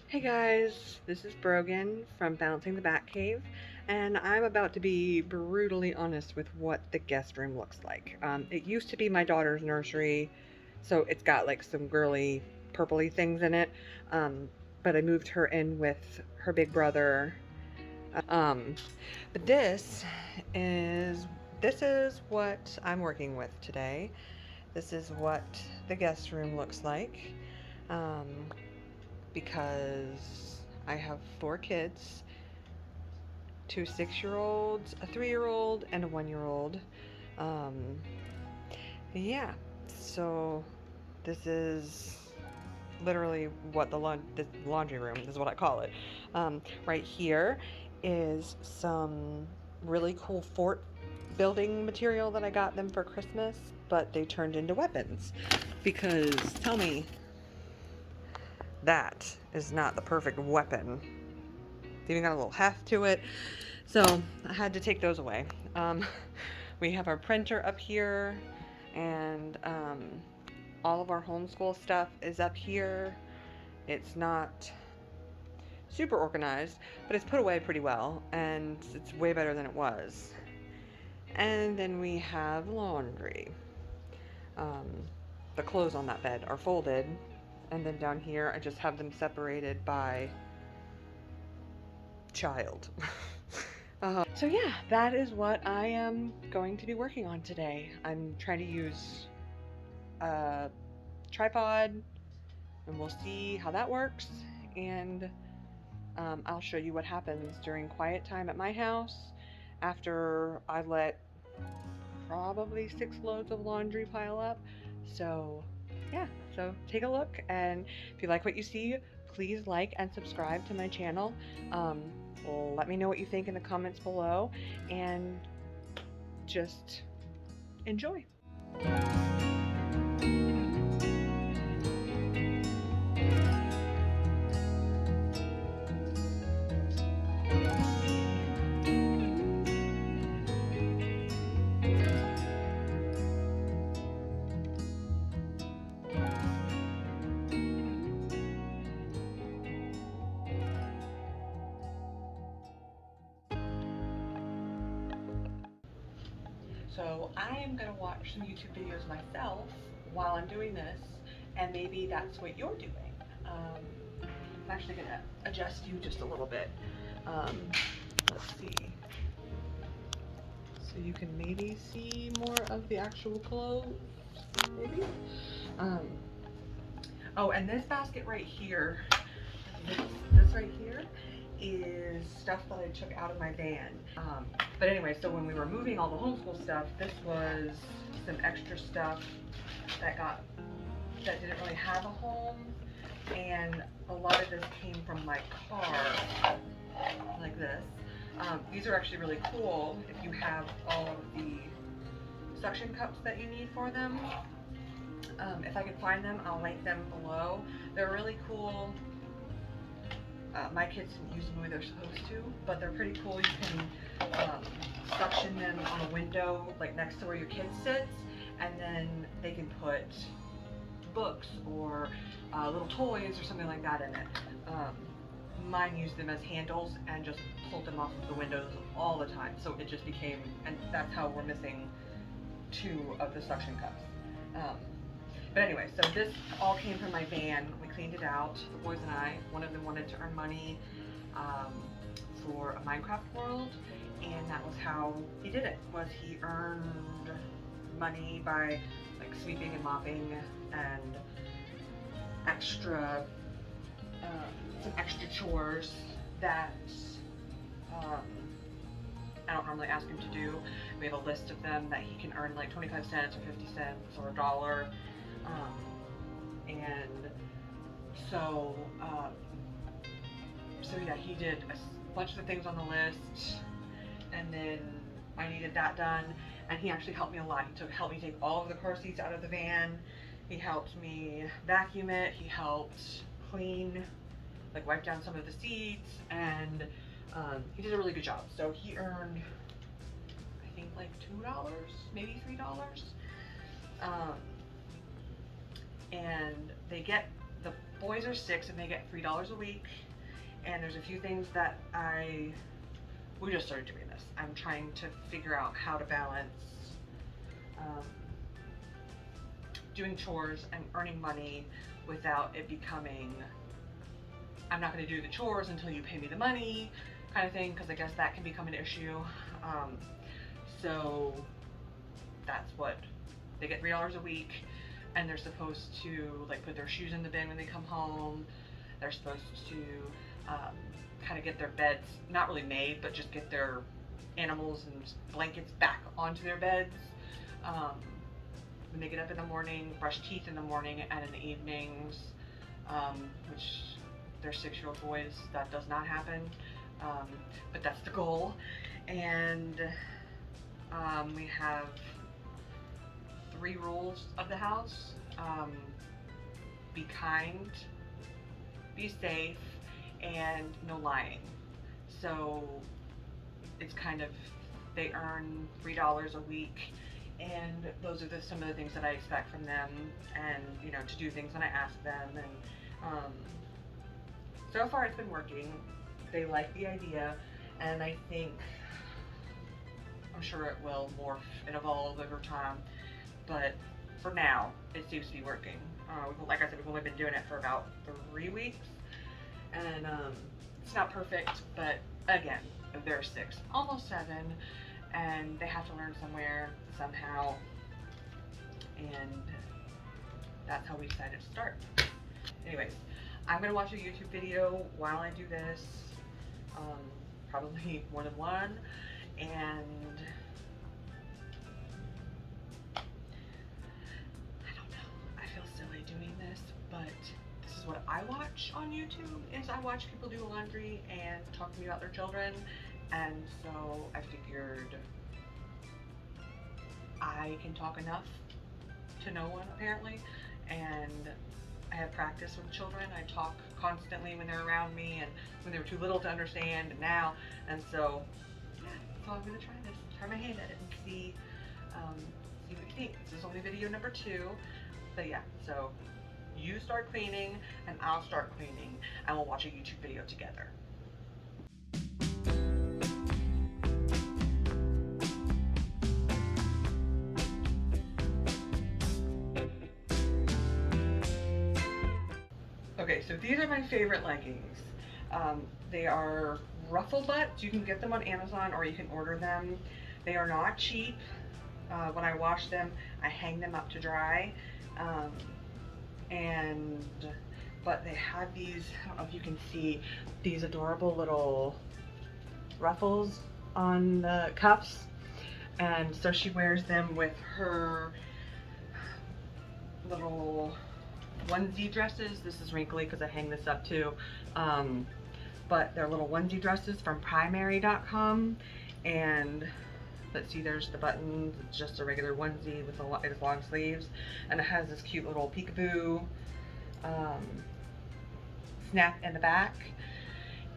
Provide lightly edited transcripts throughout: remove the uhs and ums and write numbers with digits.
Hey guys, this is Brogan from Balancing the Bat Cave, and I'm about to be brutally honest with what the guest room looks like. It used to be my daughter's nursery, so it's got like some girly purpley things in it, but I moved her in with her big brother. Um, but this is what I'm working with today. This is what the guest room looks like. Um, because I have 4 kids, 2 6-year-olds, a 3-year-old, and a 1-year-old. Um, yeah, so this is literally what the laundry room is what I call it. Right here is some really cool fort building material that I got them for Christmas, but they turned into weapons. Because tell me, that is not the perfect weapon. It's even got a little heft to it. So I had to take those away. Um, we have our printer up here, and all of our homeschool stuff is up here. It's not super organized, but it's put away pretty well, and it's way better than it was. And then we have laundry. Um, the clothes on that bed are folded, and then down here I just have them separated by child. So yeah, that is what I am going to be working on today. I'm trying to use a tripod, and we'll see how that works. And I'll show you what happens during quiet time at my house after I let probably 6 loads of laundry pile up. So yeah, so take a look, and if you like what you see, please like and subscribe to my channel. Um, Let me know what you think in the comments below, and just enjoy. So I am going to watch some YouTube videos myself while I'm doing this, and maybe that's what you're doing. I'm actually going to adjust you just a little bit. Um, let's see. So you can maybe see more of the actual clothes, maybe? Um, oh, and this basket right here, this right here, is stuff that I took out of my van. But anyway, so when we were moving all the homeschool stuff, this was some extra stuff that didn't really have a home, and a lot of this came from my car, like this. These are actually really cool if you have all of the suction cups that you need for them. If I can find them, I'll link them below. They're really cool. My kids didn't use them the way they're supposed to, but they're pretty cool. You can suction them on a window, like next to where your kid sits, and then they can put books or little toys or something like that in it. Mine used them as handles and just pulled them off of the windows all the time, so it just became, and that's how we're missing 2 of the suction cups. But anyway, so this all came from my van. We cleaned it out, the boys and I. One of them wanted to earn money for a Minecraft world, and that was how he did it, was he earned money by like sweeping and mopping and extra, some extra chores that I don't normally ask him to do. We have a list of them that he can earn like 25 cents or 50 cents or $1. And so, so yeah, he did a bunch of the things on the list, and then I needed that done, and he actually helped me a lot. He helped me take all of the car seats out of the van. He helped me vacuum it. He helped clean, like wipe down some of the seats, and he did a really good job. So he earned, I think, like $2, maybe $3. And they get boys are 6 and they get $3 a week. And there's a few things that we just started doing this. I'm trying to figure out how to balance doing chores and earning money without it becoming, I'm not going to do the chores until you pay me the money kind of thing, because I guess that can become an issue. So that's what they get, $3 a week, and they're supposed to like put their shoes in the bin when they come home. They're supposed to kind of get their beds, not really made, but just get their animals and blankets back onto their beds. When they get up in the morning, brush teeth in the morning and in the evenings, which they're 6-year-old boys, that does not happen, but that's the goal. And we have 3 rules of the house. Be kind, be safe, and no lying. So it's kind of, they earn $3 a week, and those are some of the things that I expect from them, and you know, to do things when I ask them. And so far it's been working. They like the idea, and I think, I'm sure it will morph and evolve over time, but for now it seems to be working. Like I said, we've only been doing it for about 3 weeks, and it's not perfect, but again, they're 6, almost 7, and they have to learn somewhere, somehow, and that's how we decided to start. Anyways, I'm gonna watch a YouTube video while I do this, probably more than one, and I don't know, I feel silly doing this, but this is what I watch on YouTube, is I watch people do laundry and talk to me about their children, and so I figured I can talk enough to no one apparently, and I have practice with children. I talk constantly when they're around me, and when they were too little to understand, and now, and so yeah, so I'm gonna try this, try my hand at it, and see what you think. This is only video number 2, but yeah, so you start cleaning and I'll start cleaning, and we'll watch a YouTube video together. Okay, so these are my favorite leggings. They are RuffleButts. You can get them on Amazon or you can order them. They are not cheap. When I wash them, I hang them up to dry. But they have these, I don't know if you can see, these adorable little ruffles on the cuffs. And so she wears them with her little onesie dresses. This is wrinkly because I hang this up too. But they're little onesie dresses from primary.com. And let's see, there's the buttons. It's just a regular onesie with its long sleeves. And it has this cute little peekaboo snap in the back.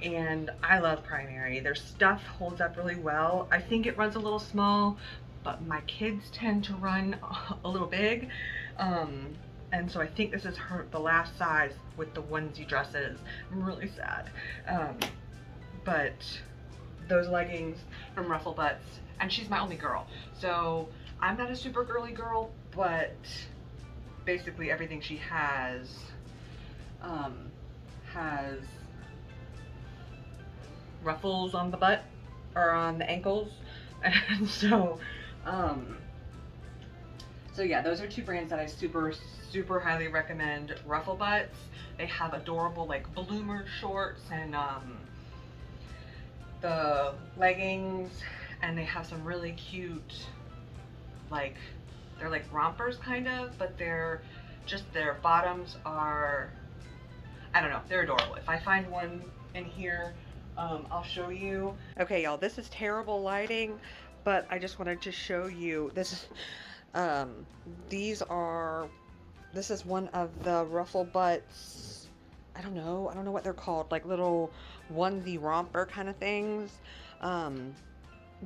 And I love Primary. Their stuff holds up really well. I think it runs a little small, but my kids tend to run a little big. And so I think this is the last size with the onesie dresses. I'm really sad. But those leggings from RuffleButts, and she's my only girl. So I'm not a super girly girl, but basically everything she has ruffles on the butt or on the ankles. And so yeah, those are 2 brands that I super highly recommend. RuffleButts, they have adorable like bloomer shorts and the leggings, and they have some really cute, like, they're like rompers kind of, but they're just, their bottoms are, I don't know, they're adorable. If I find one in here, I'll show you. Okay, y'all, this is terrible lighting, but I just wanted to show you. This is, this is one of the RuffleButts, I don't know what they're called, like little onesie romper kind of things.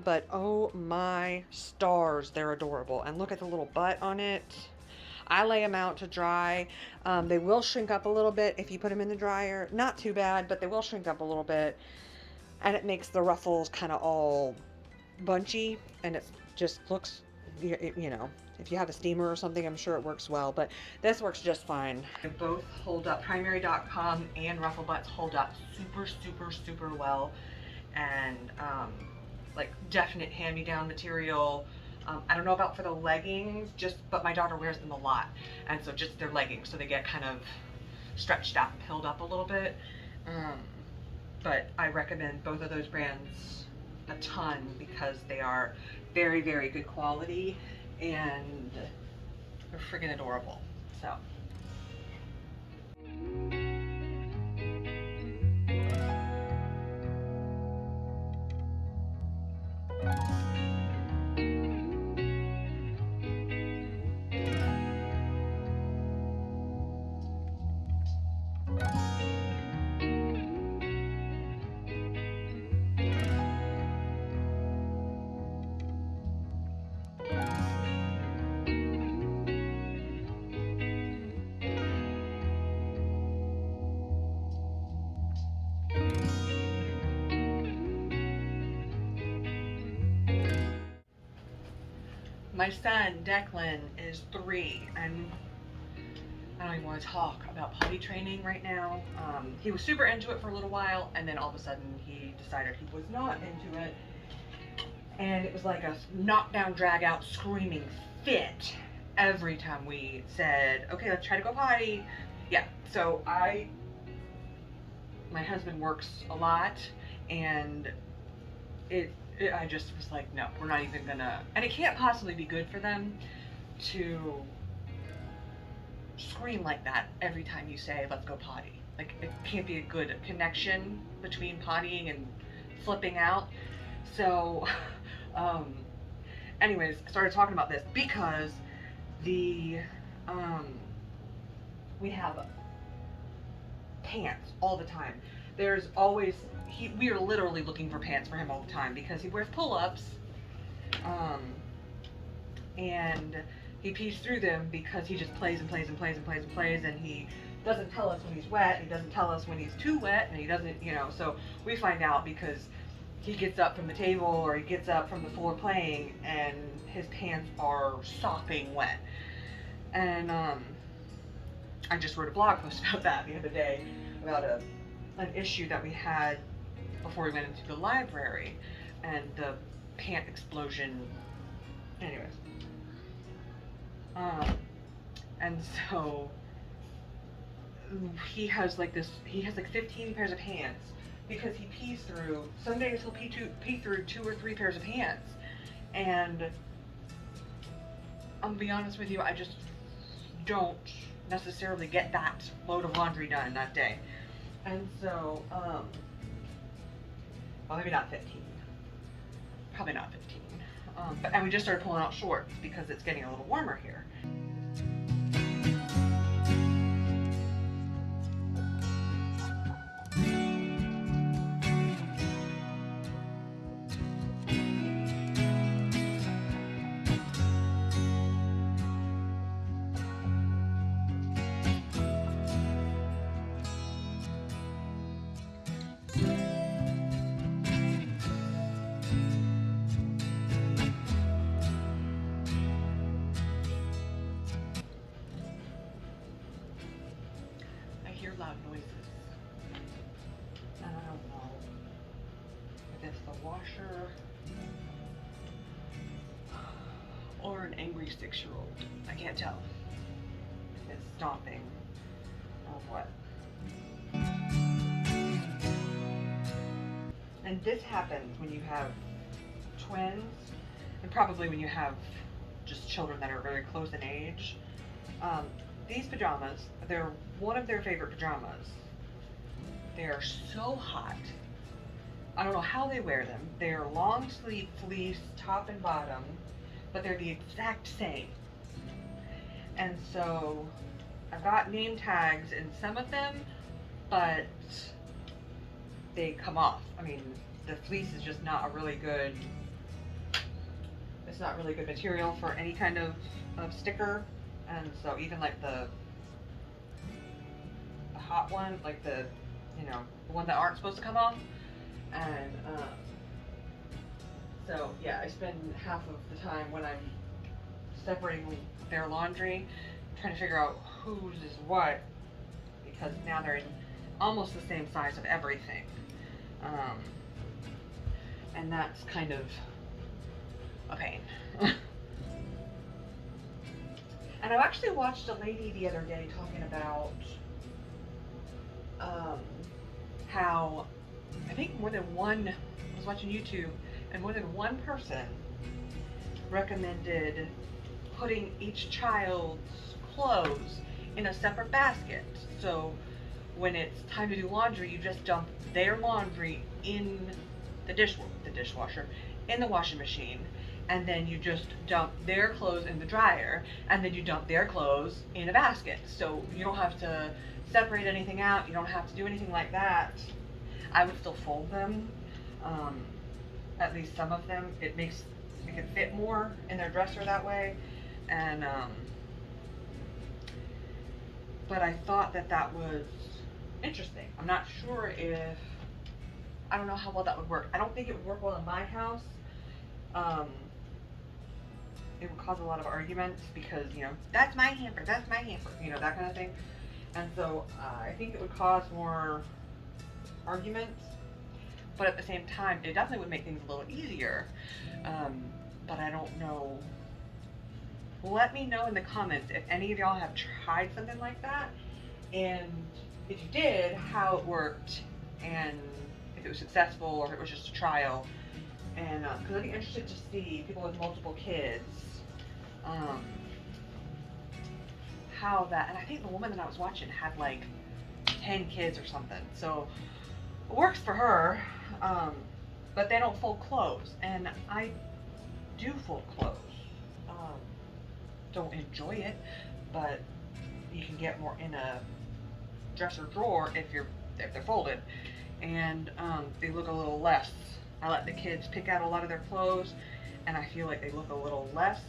But oh my stars, they're adorable. And look at the little butt on it. I lay them out to dry. They will shrink up a little bit if you put them in the dryer. Not too bad, but they will shrink up a little bit. And it makes the ruffles kind of all bunchy, and it just looks, you know, if you have a steamer or something, I'm sure it works well, but this works just fine. They both hold up. Primary.com and RuffleButts hold up super, super, super well, and like definite hand-me-down material. I don't know about for the leggings, but my daughter wears them a lot, and so just their leggings, so they get kind of stretched out and pilled up a little bit. But I recommend both of those brands a ton because they are very, very good quality and they're friggin' adorable. So. My son, Declan, is 3, and I don't even want to talk about potty training right now. He was super into it for a little while, and then all of a sudden he decided he was not into it. And it was like a knockdown, drag out, screaming fit every time we said, okay, let's try to go potty. Yeah, so my husband works a lot, and I just was like, no, we're not even gonna, and it can't possibly be good for them to scream like that every time you say, let's go potty. Like, it can't be a good connection between pottying and flipping out. So, anyways, I started talking about this because we have pants all the time. There's always, we are literally looking for pants for him all the time because he wears pull-ups, and he pees through them because he just plays and plays and plays and plays and plays, and he doesn't tell us when he's wet, he doesn't tell us when he's too wet, and he doesn't, you know, so we find out because he gets up from the table or he gets up from the floor playing and his pants are sopping wet. And I just wrote a blog post about that the other day, about an issue that we had before we went into the library and the pant explosion. Anyways. And so he has like 15 pairs of pants because he pees through, some days he'll pee through 2 or 3 pairs of pants. And I'll be honest with you, I just don't necessarily get that load of laundry done that day. And so, well, maybe not 15. Probably not 15. And we just started pulling out shorts because it's getting a little warmer here. Loud noises. And I don't know if it's the washer or an angry 6-year-old. I can't tell if it's stomping or what. And this happens when you have twins, and probably when you have just children that are very close in age. These pajamas, they're one of their favorite pajamas. They're so hot. I don't know how they wear them. They're long sleeve fleece, top and bottom, but they're the exact same. And so I've got name tags in some of them, but they come off. I mean, the fleece is just not a really good, it's not really good material for any kind of sticker. And so even like the hot one, like the, the one that aren't supposed to come off. And so yeah, I spend half of the time when I'm separating their laundry, trying to figure out whose is what, because now they're in almost the same size of everything. Um, and that's kind of a pain. And I actually watched a lady the other day talking about how I think more than one, I was watching YouTube, and more than one person recommended putting each child's clothes in a separate basket. So when it's time to do laundry, you just dump their laundry in the dishwasher, in the washing machine, and then you just dump their clothes in the dryer, and then you dump their clothes in a basket. So you don't have to separate anything out, you don't have to do anything like that. I would still fold them, at least some of them. It could fit more in their dresser that way, and but I thought that was interesting. I'm not sure if, I don't know how well that would work. I don't think it would work well in my house. It would cause a lot of arguments because, that's my hamper, that kind of thing. And so I think it would cause more arguments, but at the same time, it definitely would make things a little easier. But I don't know. Let me know in the comments if any of y'all have tried something like that, and if you did, how it worked, and if it was successful or if it was just a trial. And because I'd be interested to see people with multiple kids, how that, and I think the woman that I was watching had like 10 kids or something, so it works for her. But they don't fold clothes, and I do fold clothes. Don't enjoy it, but you can get more in a dresser drawer if they're folded, and they look a little less. I let the kids pick out a lot of their clothes, and I feel like they look a little less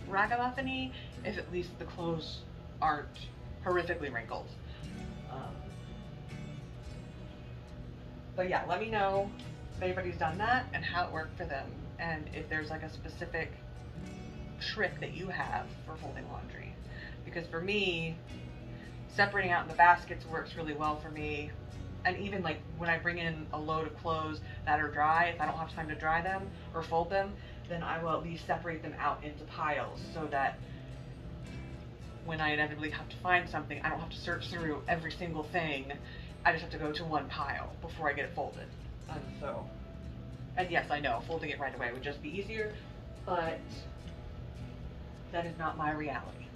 ragamuffin-y if at least the clothes aren't horrifically wrinkled. But yeah, let me know if anybody's done that and how it worked for them, and if there's like a specific trick that you have for folding laundry. Because for me, separating out in the baskets works really well for me. And even like when I bring in a load of clothes that are dry, if I don't have time to dry them or fold them, then I will at least separate them out into piles, so that when I inevitably have to find something, I don't have to search through every single thing. I just have to go to one pile before I get it folded. And yes, I know folding it right away would just be easier, but that is not my reality.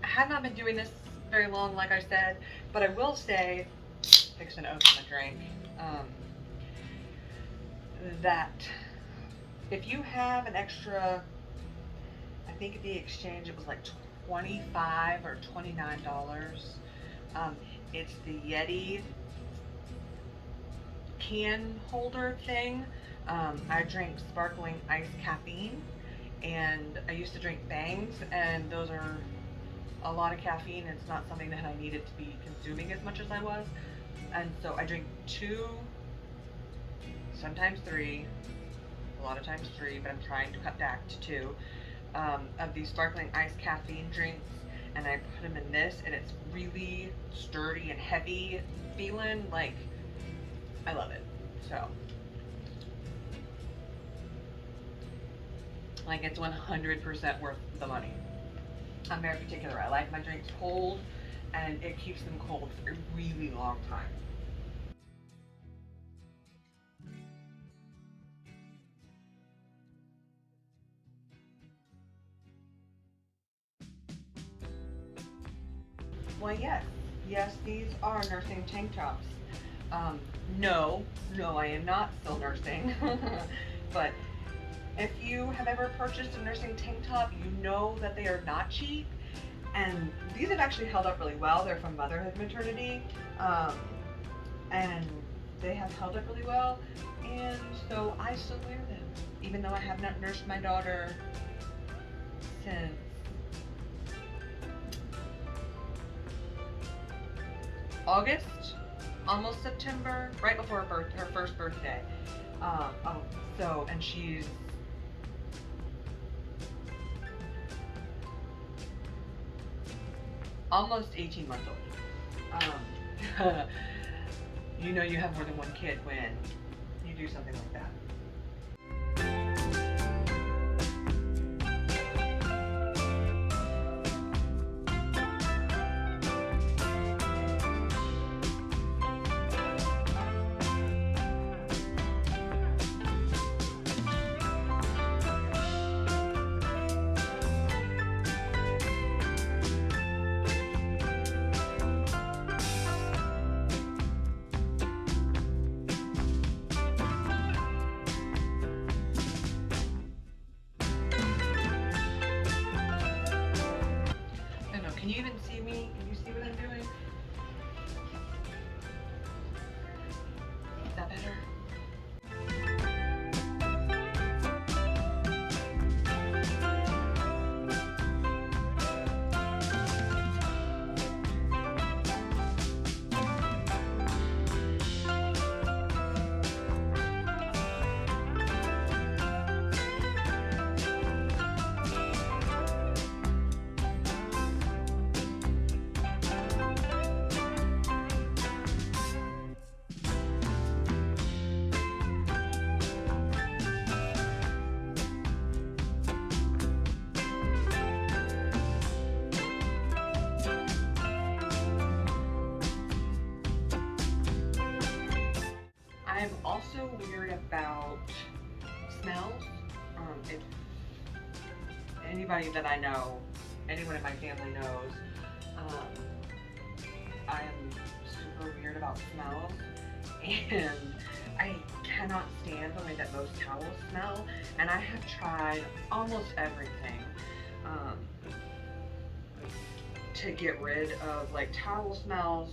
I have not been doing this very long, like I said, but I will say, fixing to open the drink, that if you have an extra, I think at the exchange it was like $25 or $29. It's the Yeti can holder thing. I drink sparkling iced caffeine, and I used to drink Bangs, and those are a lot of caffeine. It's not something that I needed to be consuming as much as I was, and so I drink 2, sometimes 3, a lot of times 3, but I'm trying to cut back to 2, of these sparkling iced caffeine drinks, and I put them in this, and it's really sturdy and heavy feeling. Like, I love it. So, like, it's 100% worth the money. I'm very particular. I like my drinks cold, and it keeps them cold for a really long time. Well, yes, these are nursing tank tops. No, I am not still nursing. But if you have ever purchased a nursing tank top, you know that they are not cheap. And these have actually held up really well. They're from Motherhood Maternity. And they have held up really well. And so I still wear them, even though I have not nursed my daughter since August, almost September, right before her first birthday. And she's almost 18 months old. You know you have more than one kid when you do something like that. Can you even see me? Can you see what I'm doing? Is that better? I'm also weird about smells. If anybody that I know, anyone in my family knows, I am super weird about smells, and I cannot stand the way that most towels smell, and I have tried almost everything to get rid of like towel smells,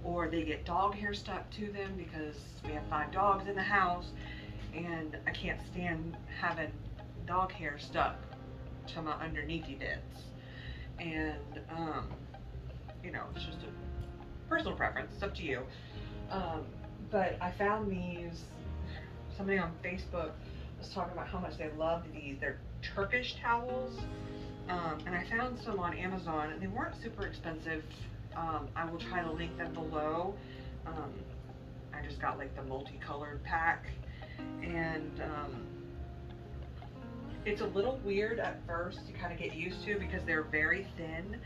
or they get dog hair stuck to them because we have 5 dogs in the house, and I can't stand having dog hair stuck to my underneathy bits. And you know, it's just a personal preference. It's up to you. But I found these. Somebody on Facebook was talking about how much they loved these. They're Turkish towels. And I found some on Amazon, and they weren't super expensive. I will try to link them below. I just got like the multicolored pack, and it's a little weird at first to kind of get used to because they're very thin,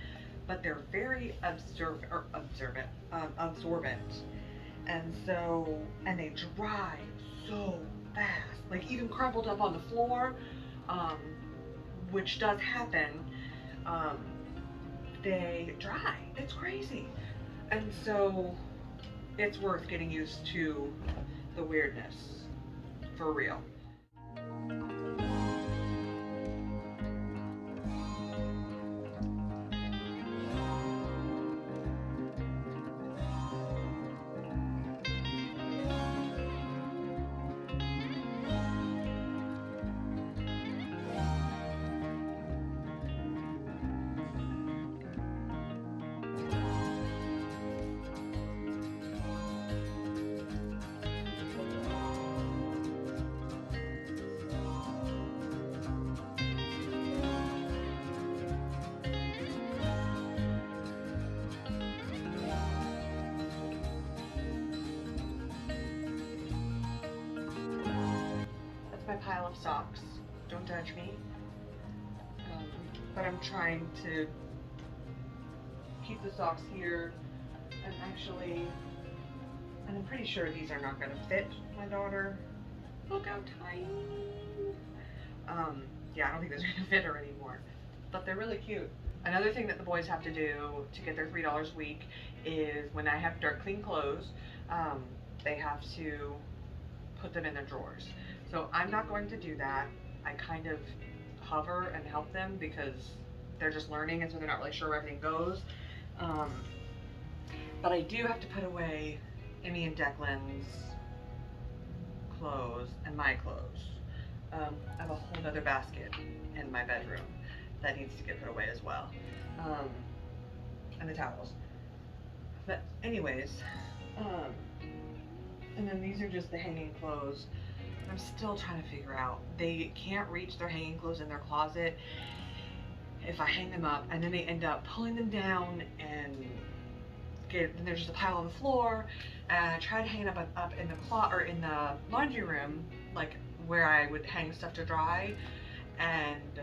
but they're very absorbent, and they dry so fast, like even crumpled up on the floor, which does happen. They dry. It's crazy. And so it's worth getting used to the weirdness, for real. My pile of socks. Don't judge me. But I'm trying to keep the socks here, and I'm pretty sure these are not going to fit my daughter. Look how tiny. Yeah, I don't think those are going to fit her anymore, but they're really cute. Another thing that the boys have to do to get their $3 a week is when I have dark clean clothes, they have to put them in their drawers. So I'm not going to do that. I kind of hover and help them because they're just learning, and so they're not really sure where everything goes. But I do have to put away Emmy and Declan's clothes and my clothes. I have a whole other basket in my bedroom that needs to get put away as well. And the towels. But anyways, and then these are just the hanging clothes. I'm still trying to figure out. They can't reach their hanging clothes in their closet if I hang them up, and then they end up pulling them down and then there's just a pile on the floor. And I tried hanging up in the laundry room, like where I would hang stuff to dry, and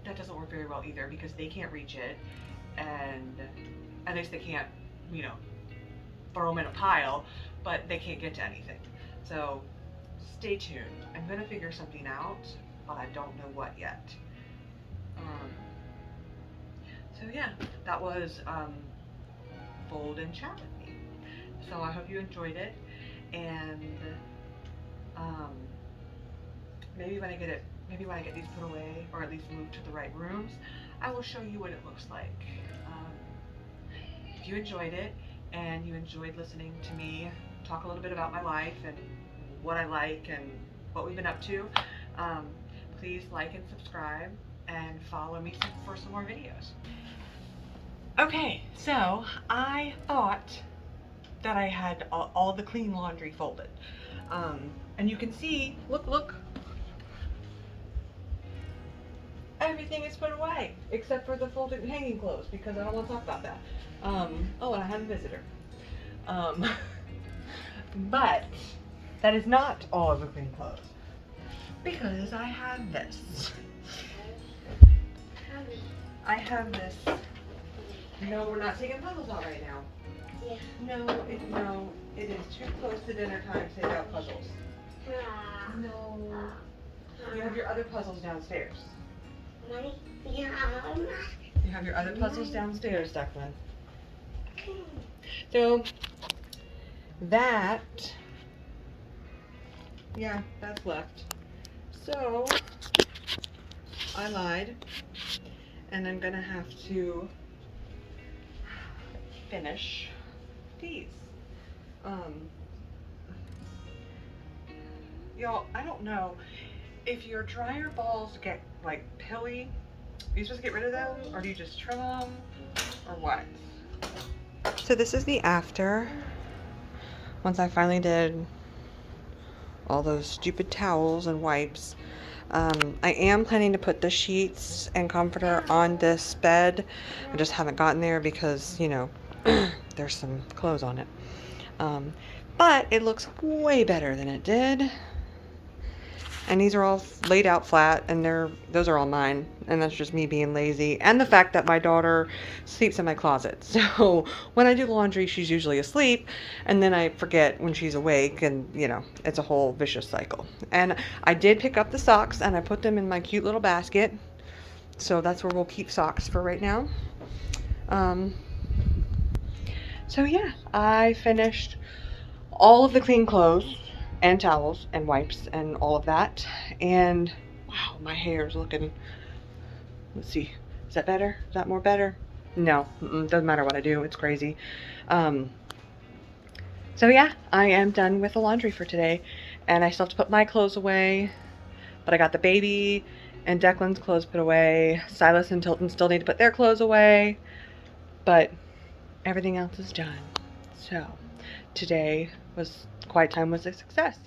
that doesn't work very well either because they can't reach it, and at least they can't, you know, throw them in a pile, but they can't get to anything. So stay tuned. I'm gonna figure something out, but I don't know what yet. So yeah, that was Fold and Chat with me. So I hope you enjoyed it, and maybe when I get these put away, or at least moved to the right rooms, I will show you what it looks like. If you enjoyed it and you enjoyed listening to me talk a little bit about my life and what I like and what we've been up to, please like and subscribe and follow me for some more videos. Okay, so I thought that I had all the clean laundry folded. And you can see, look, everything is put away except for the folded and hanging clothes because I don't want to talk about that. Oh, and I have a visitor. But that is not all of the clean clothes because I have this. No, we're not taking puzzles out right now. Yeah. No, it is too close to dinner time to take out puzzles. No. You have your other puzzles downstairs. You have your other puzzles downstairs, Declan. So that's left. So I lied, and I'm gonna have to finish these. Y'all, I don't know if your dryer balls get like pilly. Are you supposed to get rid of them, or do you just trim them, or what? So this is the after. Once I finally did all those stupid towels and wipes. I am planning to put the sheets and comforter on this bed. I just haven't gotten there because, you know, there's some clothes on it. But it looks way better than it did. And these are all laid out flat, and those are all mine, and that's just me being lazy, and the fact that my daughter sleeps in my closet. So when I do laundry, she's usually asleep, and then I forget when she's awake, and you know, it's a whole vicious cycle. And I did pick up the socks, and I put them in my cute little basket, so that's where we'll keep socks for right now. So yeah, I finished all of the clean clothes and towels and wipes and all of that, and wow, my hair is looking, let's see, is that better? Is that more better? No, doesn't matter what I do, it's crazy. So yeah, I am done with the laundry for today, and I still have to put my clothes away, but I got the baby and Declan's clothes put away. Silas and Tilton still need to put their clothes away, but everything else is done. So today quiet time was a success.